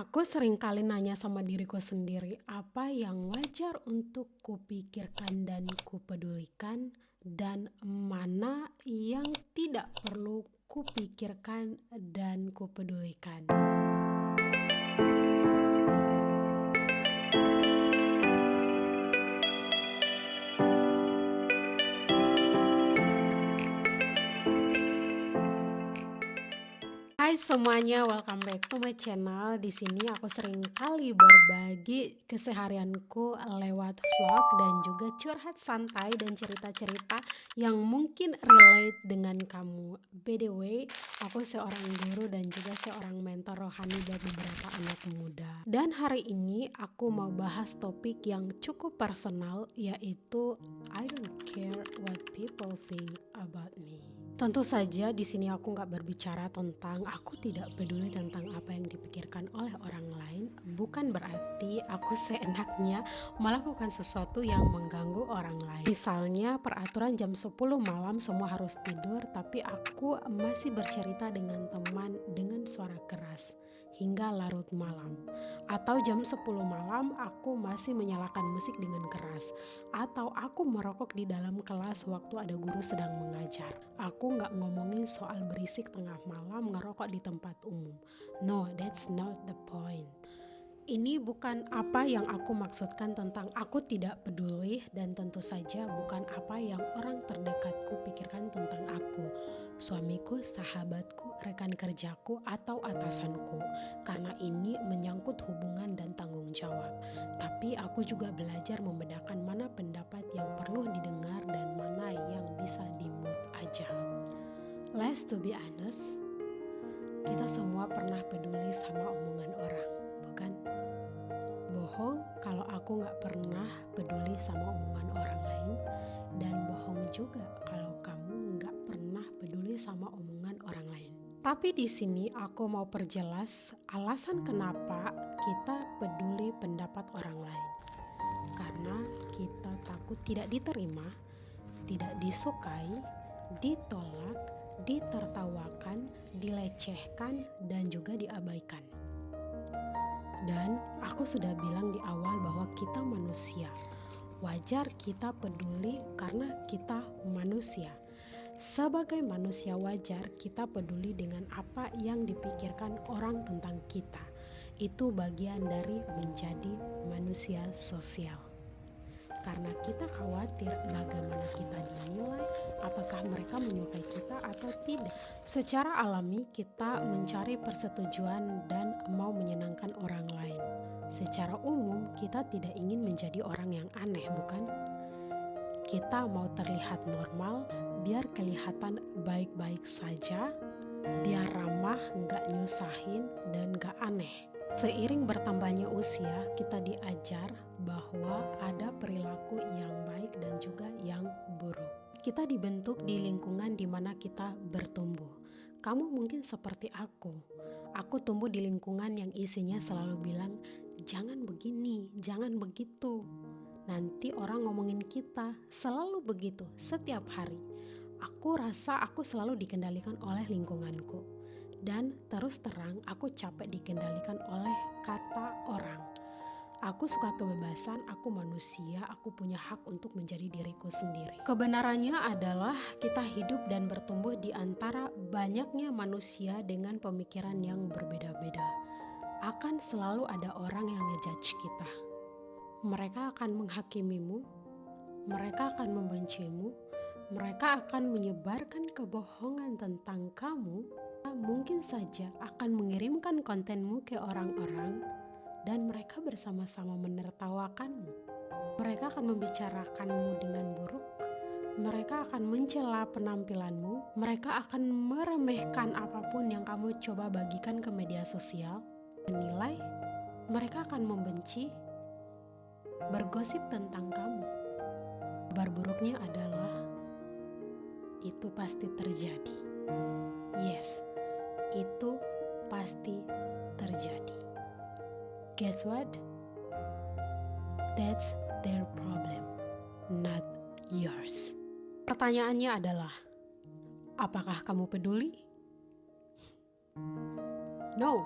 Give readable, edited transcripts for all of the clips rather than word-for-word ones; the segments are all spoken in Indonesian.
Aku sering kali nanya sama diriku sendiri, apa yang wajar untuk kupikirkan dan kupedulikan, dan mana yang tidak perlu kupikirkan dan kupedulikan. Hai semuanya, welcome back to my channel. Di sini aku sering kali berbagi keseharianku lewat vlog dan juga curhat santai dan cerita-cerita yang mungkin relate dengan kamu. By the way, aku seorang guru dan juga seorang mentor rohani buat beberapa anak muda. Dan hari ini aku mau bahas topik yang cukup personal, yaitu I don't care what people think about me. Tentu saja di sini aku nggak berbicara tentang aku tidak peduli tentang apa yang dipikirkan oleh orang lain. Bukan berarti aku seenaknya melakukan sesuatu yang mengganggu orang lain. Misalnya peraturan jam 10 malam semua harus tidur, tapi aku masih bercerita dengan teman dengan suara keras hingga larut malam. Atau jam 10 malam aku masih menyalakan musik dengan keras. Atau aku merokok di dalam kelas waktu ada guru sedang mengajar. Aku nggak ngomongin soal berisik tengah malam ngerokok di tempat umum. No, that's not the point. Ini bukan apa yang aku maksudkan tentang aku tidak peduli, dan tentu saja bukan apa yang orang terdekatku pikirkan tentang aku, suamiku, sahabatku, rekan kerjaku, atau atasanku. Karena ini menyangkut hubungan dan tanggung jawab. Tapi aku juga belajar membedakan mana pendapat yang perlu didengar dan mana yang bisa di-mute aja. Let's to be honest, kita semua pernah peduli sama omongan orang, bukan? Bohong kalau aku gak pernah peduli sama omongan orang lain, dan bohong juga kalau kamu gak pernah peduli sama omongan orang lain. Tapi di sini aku mau perjelas alasan kenapa kita peduli pendapat orang lain. Karena kita takut tidak diterima, tidak disukai, ditolak, ditertawakan, dilecehkan, dan juga diabaikan. Dan aku sudah bilang di awal bahwa kita manusia. Wajar kita peduli karena kita manusia. Sebagai manusia wajar kita peduli dengan apa yang dipikirkan orang tentang kita. Itu bagian dari menjadi manusia sosial. Karena kita khawatir bagaimana kita dinilai, apakah mereka menyukai kita atau tidak. Secara alami kita mencari persetujuan dan mau menyenangkan orang lain. Secara umum kita tidak ingin menjadi orang yang aneh, bukan? Kita mau terlihat normal, biar kelihatan baik-baik saja, biar ramah, gak nyusahin, dan gak aneh. Seiring bertambahnya usia, kita diajar bahwa ada perilaku yang baik dan juga yang buruk. Kita dibentuk di lingkungan di mana kita bertumbuh. Kamu mungkin seperti aku. Aku tumbuh di lingkungan yang isinya selalu bilang, jangan begini, jangan begitu. Nanti orang ngomongin kita, selalu begitu, setiap hari. Aku rasa aku selalu dikendalikan oleh lingkunganku. Dan terus terang aku capek dikendalikan oleh kata orang. Aku suka kebebasan, aku manusia, aku punya hak untuk menjadi diriku sendiri. Kebenarannya adalah kita hidup dan bertumbuh di antara banyaknya manusia dengan pemikiran yang berbeda-beda. Akan selalu ada orang yang ngejudge kita. Mereka akan menghakimimu, mereka akan membencimu, mereka akan menyebarkan kebohongan tentang kamu. Mungkin saja akan mengirimkan kontenmu ke orang-orang dan mereka bersama-sama menertawakanmu. Mereka akan membicarakanmu dengan buruk. Mereka akan mencela penampilanmu. Mereka akan meremehkan apapun yang kamu coba bagikan ke media sosial. Menilai, mereka akan membenci, bergosip tentang kamu. Kabar buruknya adalah itu pasti terjadi. Yes, itu pasti terjadi. Guess what? That's their problem, not yours. Pertanyaannya adalah, apakah kamu peduli? No.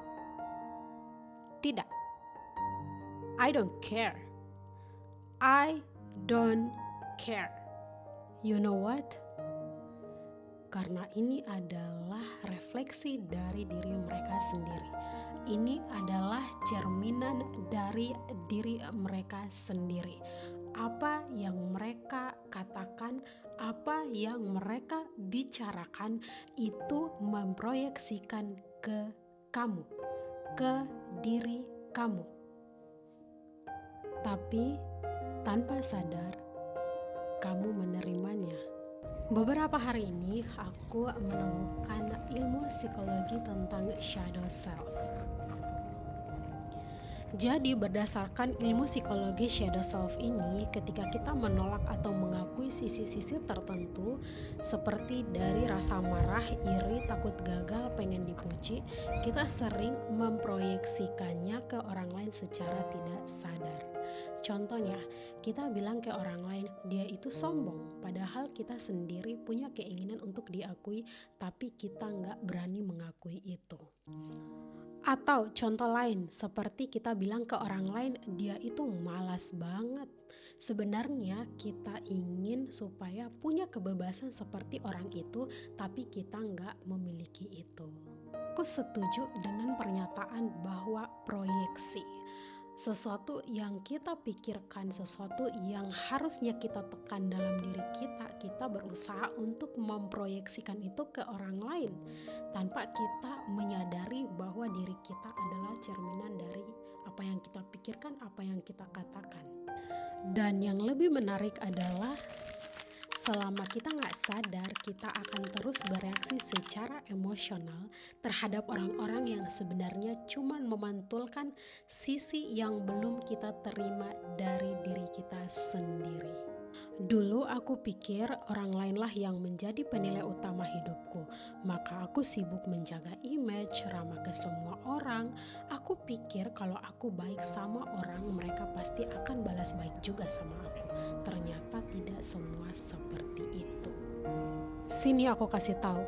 Tidak, I don't care. I don't care. You know what? Karena ini adalah refleksi dari diri mereka sendiri. Ini adalah cerminan dari diri mereka sendiri. Apa yang mereka katakan, apa yang mereka bicarakan itu memproyeksikan ke kamu, ke diri kamu. Tapi tanpa sadar, kamu menerimanya. Beberapa hari ini aku menemukan ilmu psikologi tentang shadow self. Jadi berdasarkan ilmu psikologi shadow self ini, ketika kita menolak atau mengakui sisi-sisi tertentu seperti dari rasa marah, iri, takut gagal, pengen dipuji, kita sering memproyeksikannya ke orang lain secara tidak sadar. Contohnya, kita bilang ke orang lain, dia itu sombong, padahal kita sendiri punya keinginan untuk diakui, tapi kita nggak berani mengakui itu. Atau contoh lain, seperti kita bilang ke orang lain, dia itu malas banget. Sebenarnya kita ingin supaya punya kebebasan seperti orang itu, tapi kita nggak memiliki itu. Aku setuju dengan pernyataan bahwa proyeksi, sesuatu yang kita pikirkan, sesuatu yang harusnya kita tekan dalam diri kita berusaha untuk memproyeksikan itu ke orang lain tanpa kita menyadari bahwa diri kita adalah cerminan dari apa yang kita pikirkan, apa yang kita katakan. Dan yang lebih menarik adalah selama kita nggak sadar, kita akan terus bereaksi secara emosional terhadap orang-orang yang sebenarnya cuma memantulkan sisi yang belum kita terima dari diri kita sendiri. Dulu aku pikir orang lainlah yang menjadi penilai utama hidupku, maka aku sibuk menjaga image, ramah ke semua orang. Aku pikir kalau aku baik sama orang, mereka pasti akan balas baik juga sama aku. Ternyata tidak semua seperti itu. Sini aku kasih tahu,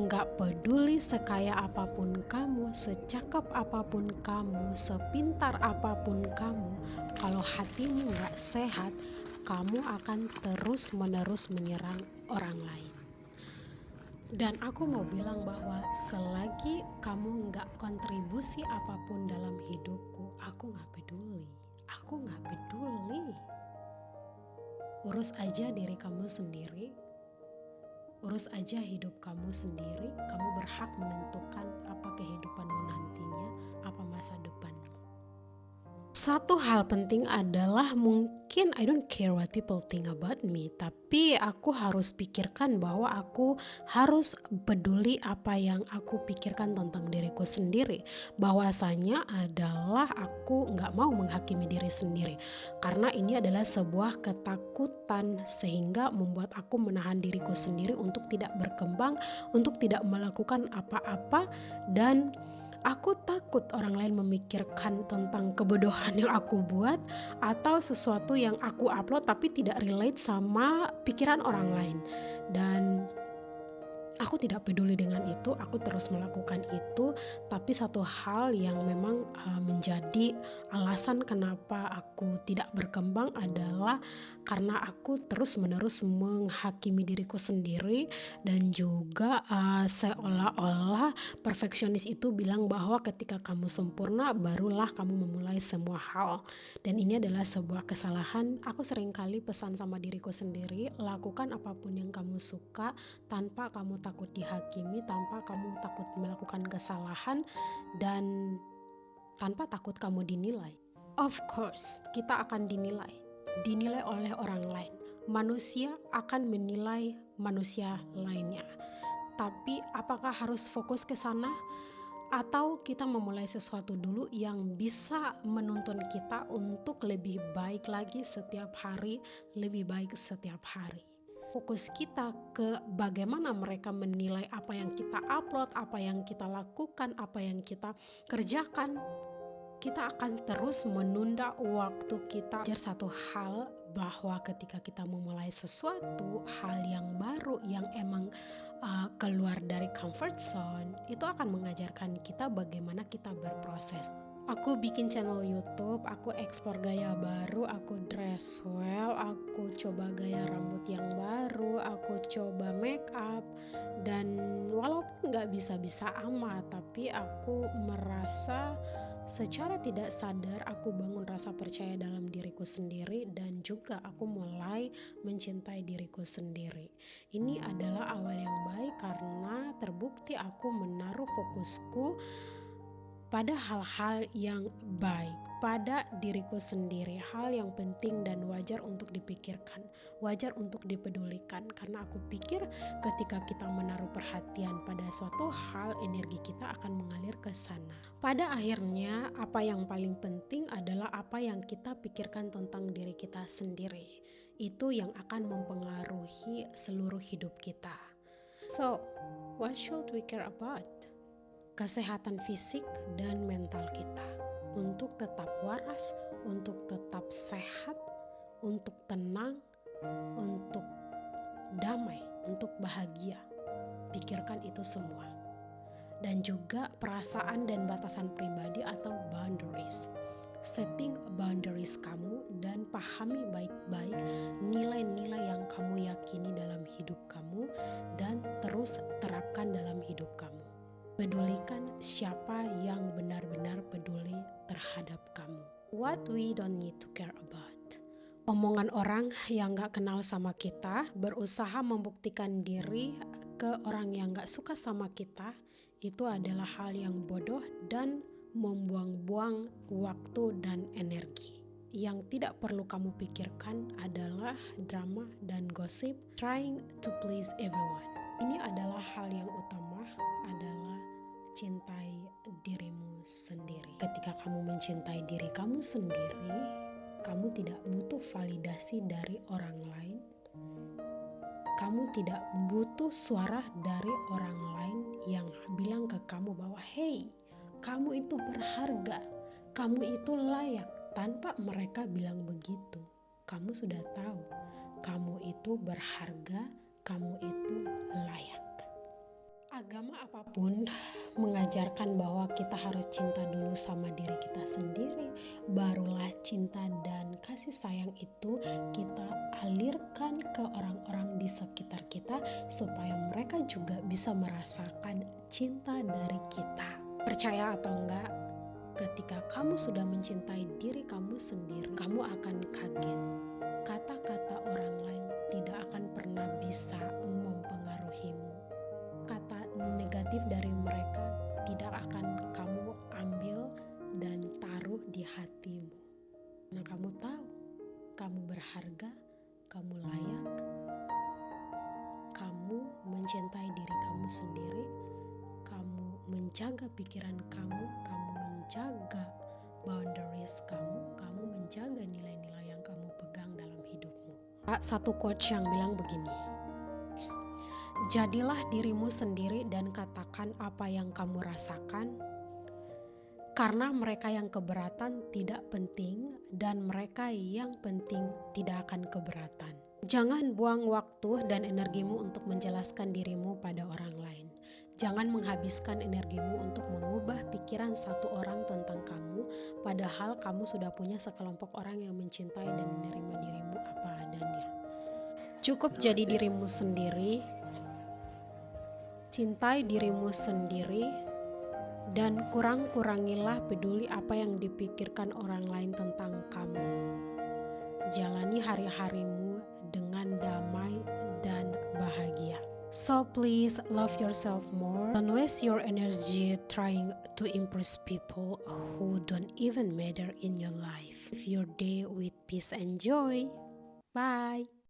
nggak peduli sekaya apapun kamu, secakap apapun kamu, sepintar apapun kamu, kalau hatimu nggak sehat, kamu akan terus-menerus menyerang orang lain. Dan aku mau bilang bahwa selagi kamu nggak kontribusi apapun dalam hidupku, aku nggak peduli. Aku nggak peduli. Urus aja diri kamu sendiri. Urus aja hidup kamu sendiri. Kamu berhak menentukan apa kehidupanmu nantinya, apa masa depanmu. Satu hal penting adalah mungkin I don't care what people think about me, tapi aku harus pikirkan bahwa aku harus peduli apa yang aku pikirkan tentang diriku sendiri. Bahwasanya adalah aku nggak mau menghakimi diri sendiri, karena ini adalah sebuah ketakutan sehingga membuat aku menahan diriku sendiri untuk tidak berkembang, untuk tidak melakukan apa-apa, dan aku takut orang lain memikirkan tentang kebodohan yang aku buat atau sesuatu yang aku upload tapi tidak relate sama pikiran orang lain. Dan aku tidak peduli dengan itu, aku terus melakukan itu. Tapi satu hal yang memang menjadi alasan kenapa aku tidak berkembang adalah karena aku terus-menerus menghakimi diriku sendiri. Dan juga seolah-olah perfeksionis itu bilang bahwa ketika kamu sempurna barulah kamu memulai semua hal. Dan ini adalah sebuah kesalahan. Aku seringkali pesan sama diriku sendiri, lakukan apapun yang kamu suka tanpa kamu takut dihakimi, tanpa kamu takut melakukan kesalahan, dan tanpa takut kamu dinilai. Of course, kita akan dinilai oleh orang lain. Manusia akan menilai manusia lainnya. Tapi apakah harus fokus ke sana? Atau kita memulai sesuatu dulu yang bisa menuntun kita untuk lebih baik lagi setiap hari, lebih baik setiap hari. Fokus kita ke bagaimana mereka menilai apa yang kita upload, apa yang kita lakukan, apa yang kita kerjakan, kita akan terus menunda waktu kita. Satu hal bahwa ketika kita memulai sesuatu hal yang baru yang emang keluar dari comfort zone, itu akan mengajarkan kita bagaimana kita berproses. Aku bikin channel YouTube, aku eksplor gaya baru, aku dress well, aku coba gaya rambut yang baru, aku coba make up. Dan walaupun nggak bisa-bisa amat, tapi aku merasa secara tidak sadar aku bangun rasa percaya dalam diriku sendiri dan juga aku mulai mencintai diriku sendiri. Ini adalah awal yang baik karena terbukti aku menaruh fokusku pada hal-hal yang baik, pada diriku sendiri, hal yang penting dan wajar untuk dipikirkan, wajar untuk dipedulikan. Karena aku pikir ketika kita menaruh perhatian pada suatu hal, energi kita akan mengalir ke sana. Pada akhirnya, apa yang paling penting adalah apa yang kita pikirkan tentang diri kita sendiri. Itu yang akan mempengaruhi seluruh hidup kita. So, what should we care about? Kesehatan fisik dan mental kita, untuk tetap waras, untuk tetap sehat, untuk tenang, untuk damai, untuk bahagia. Pikirkan itu semua. Dan juga perasaan dan batasan pribadi atau boundaries. Setting boundaries kamu dan pahami baik-baik nilai-nilai yang kamu yakini dalam hidup kamu dan terus terapkan dalam hidup kamu. Pedulikan siapa yang benar-benar peduli terhadap kamu. What we don't need to care about. Omongan orang yang gak kenal sama kita, berusaha membuktikan diri ke orang yang gak suka sama kita, itu adalah hal yang bodoh dan membuang-buang waktu dan energi. Yang tidak perlu kamu pikirkan adalah drama dan gosip, trying to please everyone. Ini adalah hal yang utama, adalah cintai dirimu sendiri. Ketika kamu mencintai diri kamu sendiri, kamu tidak butuh validasi dari orang lain. Kamu tidak butuh suara dari orang lain yang bilang ke kamu bahwa hey, kamu itu berharga, kamu itu layak. Tanpa mereka bilang begitu, kamu sudah tahu kamu itu berharga, kamu itu layak. Agama apapun mengajarkan bahwa kita harus cinta dulu sama diri kita sendiri, barulah cinta dan kasih sayang itu kita alirkan ke orang-orang di sekitar kita supaya mereka juga bisa merasakan cinta dari kita. Percaya atau enggak, ketika kamu sudah mencintai diri kamu sendiri, kamu akan kaget. Kata-kata orang lain tidak akan pernah bisa mempengaruhimu. Kata negatif dari mereka tidak akan kamu ambil dan taruh di hatimu. Karena kamu tahu, kamu berharga, kamu layak, kamu mencintai diri kamu sendiri, kamu menjaga pikiran kamu, kamu menjaga boundaries kamu menjaga nilai-nilai yang kamu pegang dalam hidupmu. Satu quote yang bilang begini, jadilah dirimu sendiri dan katakan apa yang kamu rasakan, karena mereka yang keberatan tidak penting dan mereka yang penting tidak akan keberatan. Jangan buang waktu dan energimu untuk menjelaskan dirimu pada orang lain. Jangan menghabiskan energimu untuk mengubah pikiran satu orang tentang kamu, padahal kamu sudah punya sekelompok orang yang mencintai dan menerima dirimu apa adanya. Cukup jadi dirimu sendiri, cintai dirimu sendiri, dan kurang-kurangilah peduli apa yang dipikirkan orang lain tentang kamu. Jalani hari-harimu dengan damai dan bahagia. So please love yourself more. Don't waste your energy trying to impress people who don't even matter in your life. Live your day with peace and joy. Bye.